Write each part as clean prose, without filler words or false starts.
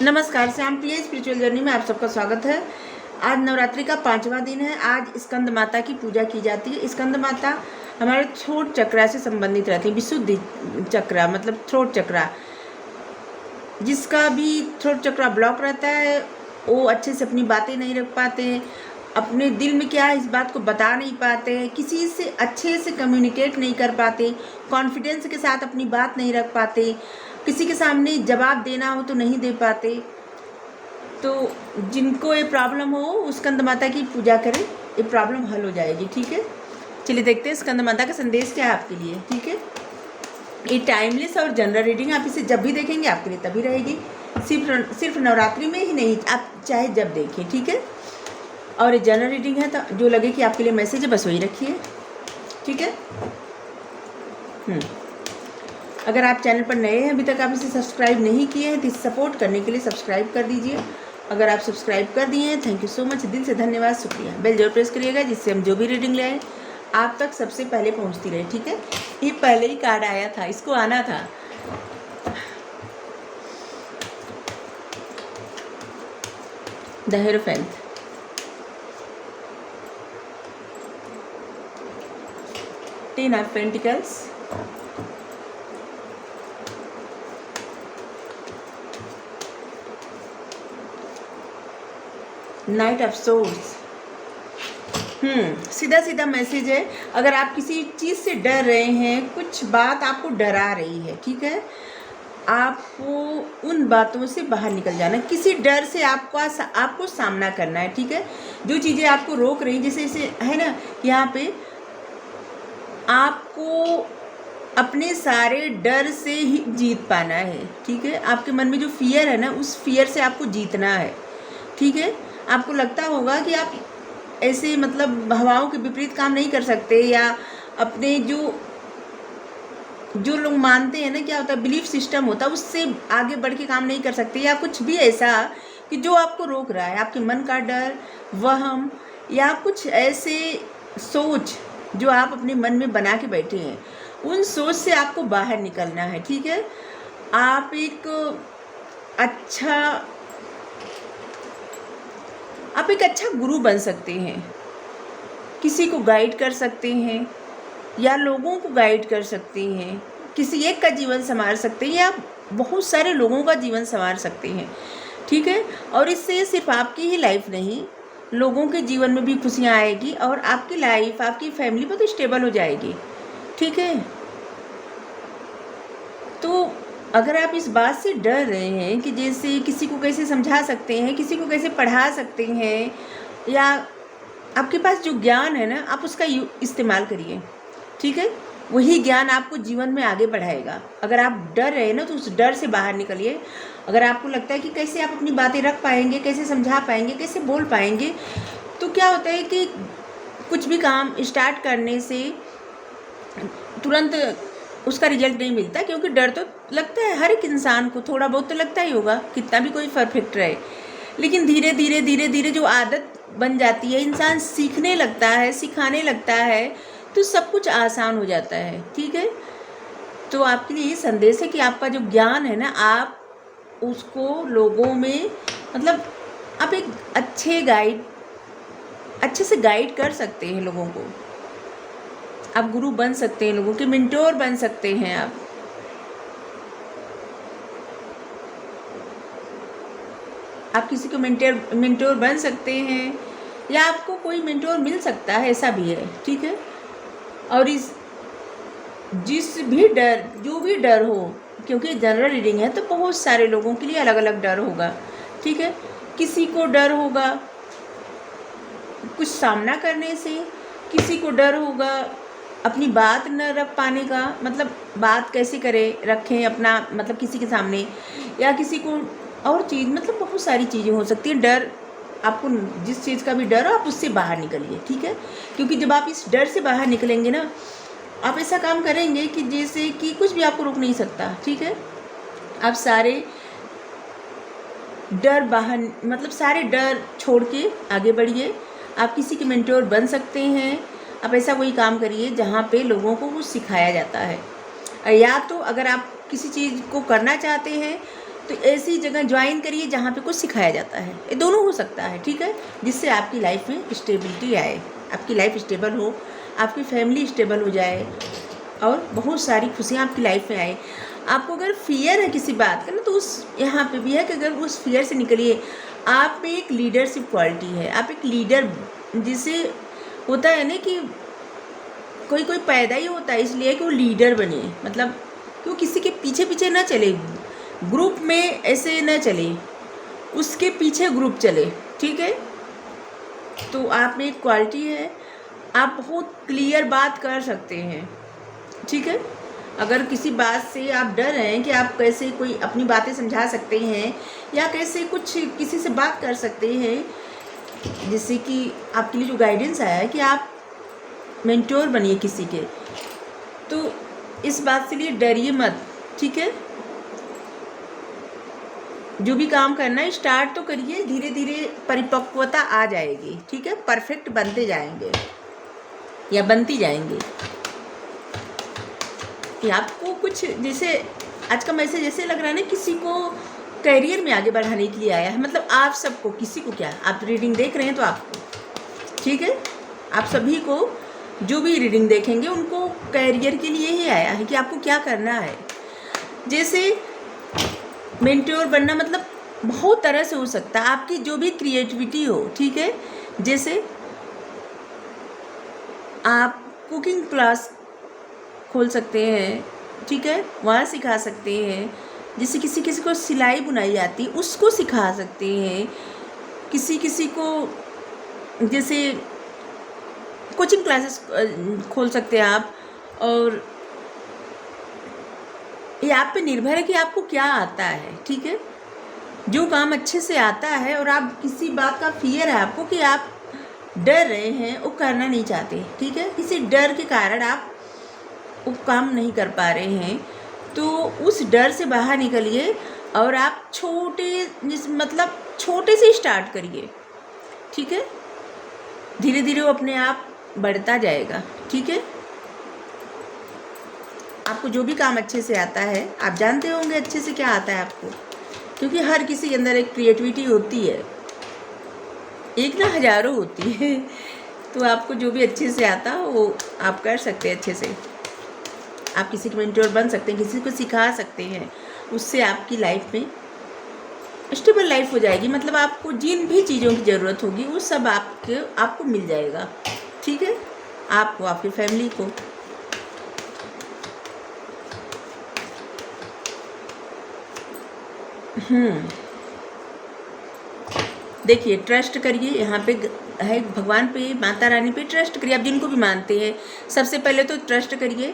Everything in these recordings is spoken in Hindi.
नमस्कार, श्याम प्रिय स्पिरिचुअल जर्नी में आप सबका स्वागत है। आज नवरात्रि का 5वां दिन है। आज स्कंद माता की पूजा की जाती है। स्कंद माता हमारे थ्रोट चक्रा से संबंधित रहती है। विशुद्धि चक्रा मतलब थ्रोट चक्रा, जिसका भी थ्रोट चक्रा ब्लॉक रहता है वो अच्छे से अपनी बातें नहीं रख पाते, अपने दिल में क्या है इस बात को बता नहीं पाते, किसी से अच्छे से कम्युनिकेट नहीं कर पाते, कॉन्फिडेंस के साथ अपनी बात नहीं रख पाते, किसी के सामने जवाब देना हो तो नहीं दे पाते। तो जिनको ये प्रॉब्लम हो स्कंद माता की पूजा करें, ये प्रॉब्लम हल हो जाएगी। ठीक है, चलिए देखते हैं स्कंद माता का संदेश क्या है आपके लिए। ठीक है, ये टाइमलेस और जनरल रीडिंग, आप इसे जब भी देखेंगे आपके लिए तभी रहेगी। सिर्फ नवरात्रि में ही नहीं, आप चाहे जब देखें। ठीक है, और ये जनरल रीडिंग है तो जो लगे कि आपके लिए मैसेज है बस वही रखिए। ठीक है, अगर आप चैनल पर नए हैं, अभी तक आप इसे सब्सक्राइब नहीं किए हैं तो इसे सपोर्ट करने के लिए सब्सक्राइब कर दीजिए। अगर आप सब्सक्राइब कर दिए हैं, थैंक यू सो मच, दिल से धन्यवाद, शुक्रिया। बेल जरूर प्रेस करिएगा जिससे हम जो भी रीडिंग ले आए आप तक सबसे पहले पहुंचती रहे। ठीक है, ये पहले ही कार्ड आया था, इसको आना था। The hierophant, ten of pentacles, night of swords. सीधा सीधा मैसेज है। अगर आप किसी चीज़ से डर रहे हैं, कुछ बात आपको डरा रही है, ठीक है, आपको उन बातों से बाहर निकल जाना है। किसी डर से आपको सामना करना है। ठीक है, जो चीज़ें आपको रोक रही, जैसे है ना, यहाँ पे आपको अपने सारे डर से ही जीत पाना है। ठीक है, आपके मन में जो फियर है ना, उस फियर से आपको जीतना है। ठीक है, आपको लगता होगा कि आप ऐसे मतलब हवाओं के विपरीत काम नहीं कर सकते, या अपने जो लोग मानते हैं ना, क्या होता है, बिलीफ सिस्टम होता है, उससे आगे बढ़ के काम नहीं कर सकते, या कुछ भी ऐसा कि जो आपको रोक रहा है, आपके मन का डर, वहम, या कुछ ऐसे सोच जो आप अपने मन में बना के बैठे हैं, उन सोच से आपको बाहर निकलना है। ठीक है, आप एक अच्छा गुरु बन सकते हैं, किसी को गाइड कर सकते हैं या लोगों को गाइड कर सकते हैं, किसी एक का जीवन संवार सकते हैं या बहुत सारे लोगों का जीवन संवार सकते हैं। ठीक है, और इससे सिर्फ आपकी ही लाइफ नहीं, लोगों के जीवन में भी खुशियाँ आएगी और आपकी लाइफ, आपकी फैमिली बहुत स्टेबल हो जाएगी। ठीक है, तो अगर आप इस बात से डर रहे हैं कि जैसे किसी को कैसे समझा सकते हैं, किसी को कैसे पढ़ा सकते हैं, या आपके पास जो ज्ञान है ना, आप उसका इस्तेमाल करिए। ठीक है, वही ज्ञान आपको जीवन में आगे बढ़ाएगा। अगर आप डर रहे हैं ना, तो उस डर से बाहर निकलिए। अगर आपको लगता है कि कैसे आप अपनी बातें रख पाएंगे, कैसे समझा पाएंगे, कैसे बोल पाएंगे, तो क्या होता है कि कुछ भी काम स्टार्ट करने से तुरंत उसका रिजल्ट नहीं मिलता, क्योंकि डर तो लगता है हर एक इंसान को, थोड़ा बहुत तो लगता ही होगा, कितना भी कोई परफेक्ट रहे। लेकिन धीरे धीरे जो आदत बन जाती है, इंसान सीखने लगता है, सिखाने लगता है, तो सब कुछ आसान हो जाता है। ठीक है, तो आपके लिए ये संदेश है कि आपका जो ज्ञान है ना, आप उसको लोगों में मतलब आप एक अच्छे से गाइड कर सकते हैं लोगों को। आप गुरु बन सकते हैं, लोगों के मेंटोर बन सकते हैं। आप किसी को मेंटोर बन सकते हैं, या आपको कोई मेंटोर मिल सकता है, ऐसा भी है। ठीक है, और जो भी डर हो, क्योंकि जनरल रीडिंग है तो बहुत सारे लोगों के लिए अलग अलग डर होगा। ठीक है, किसी को डर होगा कुछ सामना करने से, किसी को डर होगा अपनी बात न रख पाने का, मतलब बात कैसे रखें अपना, मतलब किसी के सामने, या किसी को और चीज़, मतलब बहुत सारी चीज़ें हो सकती है। डर, आपको जिस चीज़ का भी डर हो आप उससे बाहर निकलिए। ठीक है, क्योंकि जब आप इस डर से बाहर निकलेंगे ना, आप ऐसा काम करेंगे कि जैसे कि कुछ भी आपको रोक नहीं सकता। ठीक है, आप सारे डर छोड़ के आगे बढ़िए। आप किसी के मेंटोर बन सकते हैं। आप ऐसा कोई काम करिए जहाँ पे लोगों को कुछ सिखाया जाता है, या तो अगर आप किसी चीज़ को करना चाहते हैं तो ऐसी जगह ज्वाइन करिए जहाँ पे कुछ सिखाया जाता है। ये दोनों हो सकता है, ठीक है, जिससे आपकी लाइफ में स्टेबिलिटी आए, आपकी लाइफ स्टेबल हो, आपकी फैमिली स्टेबल हो जाए और बहुत सारी खुशियाँ आपकी लाइफ में आए। आपको अगर फियर है किसी बात का ना, तो उस यहाँ पे भी है कि अगर उस फियर से निकलिए। आप में एक लीडरशिप क्वालिटी है, आप एक लीडर, जिसे होता है ना कि कोई कोई पैदा ही होता है इसलिए कि वो लीडर बने, मतलब कि वो किसी के पीछे पीछे ना चले, ग्रुप में ऐसे ना चले, उसके पीछे ग्रुप चले, ठीक है। तो आप में एक क्वालिटी है, आप बहुत क्लियर बात कर सकते हैं, ठीक है। अगर किसी बात से आप डर रहे हैं कि आप कैसे कोई अपनी बातें समझा सकते हैं या कैसे कुछ किसी से बात कर सकते हैं, जिससे कि आपके लिए जो गाइडेंस आया है कि आप मेंटोर बनिए किसी के, तो इस बात से लिए डरिए मत, ठीक है। जो भी काम करना है स्टार्ट तो करिए, धीरे धीरे परिपक्वता आ जाएगी, ठीक है, परफेक्ट बनते जाएंगे या बनती जाएंगे। कि आपको कुछ जैसे आज का मैसेज ऐसे लग रहा है ना, किसी को करियर में आगे बढ़ाने के लिए आया है, मतलब आप सबको, किसी को क्या, आप रीडिंग देख रहे हैं तो आपको, ठीक है, आप सभी को जो भी रीडिंग देखेंगे उनको करियर के लिए ही आया है कि आपको क्या करना है। जैसे मेंटोर बनना मतलब बहुत तरह से हो सकता है, आपकी जो भी क्रिएटिविटी हो, ठीक है। जैसे आप कुकिंग क्लास खोल सकते हैं, ठीक है, वहाँ सिखा सकते हैं। जैसे किसी किसी को सिलाई बुनाई आती है उसको सिखा सकते हैं, किसी किसी को जैसे कोचिंग क्लासेस खोल सकते हैं आप। और ये आप पे निर्भर है कि आपको क्या आता है, ठीक है। जो काम अच्छे से आता है और आप किसी बात का फियर है आपको कि आप डर रहे हैं, वो करना नहीं चाहते, ठीक है, किसी डर के कारण आप वो काम नहीं कर पा रहे हैं, तो उस डर से बाहर निकलिए और आप मतलब छोटे से स्टार्ट करिए, ठीक है। धीरे धीरे वो अपने आप बढ़ता जाएगा, ठीक है। आपको जो भी काम अच्छे से आता है, आप जानते होंगे अच्छे से क्या आता है आपको, क्योंकि हर किसी के अंदर एक क्रिएटिविटी होती है, एक ना हज़ारों होती है। तो आपको जो भी अच्छे से आता हो वो आप कर सकते हैं अच्छे से। आप किसी के मेंटोर बन सकते हैं, किसी को सिखा सकते हैं, उससे आपकी लाइफ में स्टेबल लाइफ हो जाएगी। मतलब आपको जिन भी चीज़ों की ज़रूरत होगी वो सब आपको मिल जाएगा, ठीक है, आपको, आपकी फैमिली को। देखिए, ट्रस्ट करिए, यहाँ पे है भगवान पे, माता रानी पे ट्रस्ट करिए। आप जिनको भी मानते हैं, सबसे पहले तो ट्रस्ट करिए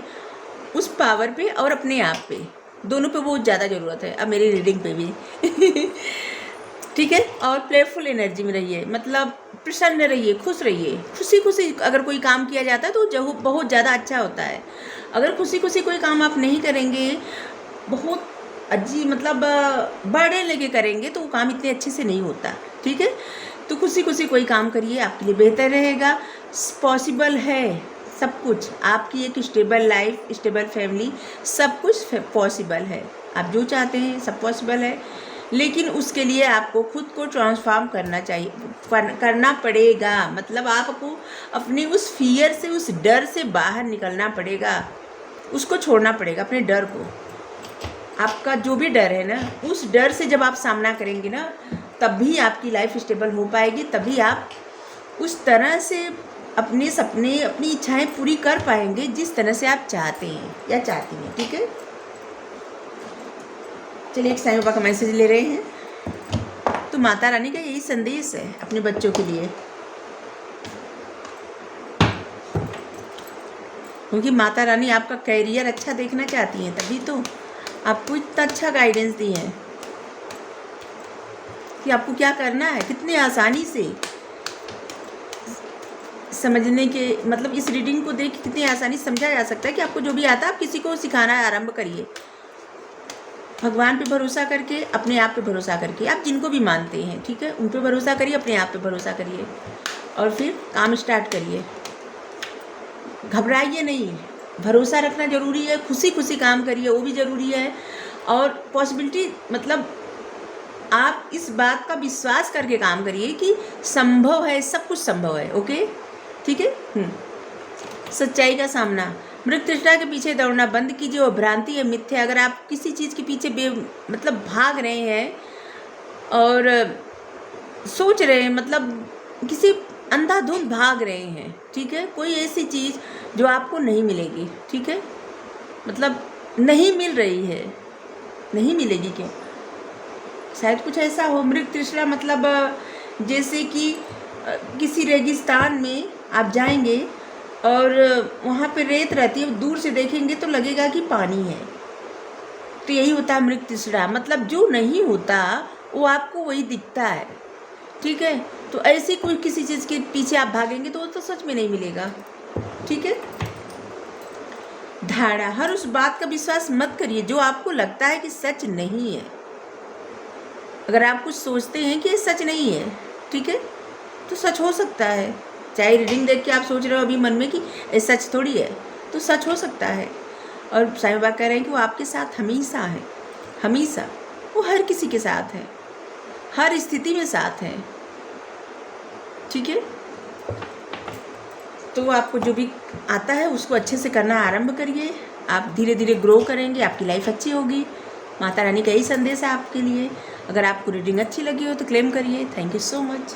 उस पावर पे और अपने आप पे, दोनों पे बहुत ज़्यादा ज़रूरत है। अब मेरी रीडिंग पे भी ठीक है। और प्लेफुल एनर्जी में रहिए, मतलब प्रसन्न रहिए, खुश रहिए। खुशी खुशी अगर कोई काम किया जाता है तो जो बहुत ज़्यादा अच्छा होता है। अगर खुशी खुशी कोई काम आप नहीं करेंगे, बहुत अजीब मतलब बर्डन लेके करेंगे, तो वो काम इतने अच्छे से नहीं होता, ठीक है। तो खुशी खुशी कोई काम करिए, आपके लिए बेहतर रहेगा। पॉसिबल है सब कुछ, आपकी एक स्टेबल लाइफ, स्टेबल फैमिली, सब कुछ पॉसिबल है। आप जो चाहते हैं सब पॉसिबल है, लेकिन उसके लिए आपको खुद को ट्रांसफॉर्म करना चाहिए, करना पड़ेगा। मतलब आपको अपने उस फियर से, उस डर से बाहर निकलना पड़ेगा, उसको छोड़ना पड़ेगा, अपने डर को। आपका जो भी डर है ना, उस डर से जब आप सामना करेंगे ना, तभी आपकी लाइफ स्टेबल हो पाएगी, तभी आप उस तरह से अपने सपने, अपनी इच्छाएं पूरी कर पाएंगे जिस तरह से आप चाहते हैं या चाहती हैं, ठीक है। चलिए, एक साईं बाबा का मैसेज ले रहे हैं। तो माता रानी का यही संदेश है अपने बच्चों के लिए, क्योंकि माता रानी आपका कैरियर अच्छा देखना चाहती हैं, तभी तो आपको इतना अच्छा गाइडेंस दी है कि आपको क्या करना है। कितने आसानी से समझने के, मतलब इस रीडिंग को देख कितनी आसानी से समझा जा सकता है कि आपको जो भी आता है आप किसी को सिखाना आरंभ करिए। भगवान पे भरोसा करके, अपने आप पे भरोसा करके, आप जिनको भी मानते हैं, ठीक है, उन पे भरोसा करिए, अपने आप पे भरोसा करिए और फिर काम स्टार्ट करिए। घबराइए नहीं, भरोसा रखना ज़रूरी है। खुशी खुशी काम करिए, वो भी ज़रूरी है। और पॉसिबिलिटी, मतलब आप इस बात का विश्वास करके काम करिए कि संभव है, सब कुछ संभव है। ओके, ठीक है। सच्चाई का सामना। मृग तृष्णा के पीछे दौड़ना बंद कीजिए, वो भ्रांति है, मिथ्या। अगर आप किसी चीज़ के पीछे मतलब भाग रहे हैं और सोच रहे हैं, मतलब किसी अंधाधुंध भाग रहे हैं, ठीक है, कोई ऐसी चीज़ जो आपको नहीं मिलेगी, ठीक है, मतलब नहीं मिल रही है, नहीं मिलेगी क्यों, शायद कुछ ऐसा हो। मृग तृष्णा मतलब जैसे कि किसी रेगिस्तान में आप जाएंगे और वहाँ पे रेत रहती है, दूर से देखेंगे तो लगेगा कि पानी है, तो यही होता है मृग तृष्णा। मतलब जो नहीं होता वो आपको वही दिखता है, ठीक है। तो ऐसी कोई किसी चीज़ के पीछे आप भागेंगे तो वो तो सच में नहीं मिलेगा, ठीक है। धारणा। हर उस बात का विश्वास मत करिए जो आपको लगता है कि सच नहीं है। अगर आप कुछ सोचते हैं कि ये सच नहीं है, ठीक है, तो सच हो सकता है। चाहे रीडिंग देख के आप सोच रहे हो अभी मन में कि ये सच थोड़ी है, तो सच हो सकता है। और साईं बाबा कह रहे हैं कि वो आपके साथ हमेशा है, हमेशा। वो हर किसी के साथ है, हर स्थिति में साथ है, ठीक है। तो आपको जो भी आता है उसको अच्छे से करना आरंभ करिए। आप धीरे धीरे ग्रो करेंगे, आपकी लाइफ अच्छी होगी। माता रानी का यही संदेश है आपके लिए। अगर आपको रीडिंग अच्छी लगी हो तो क्लेम करिए। Thank you so much.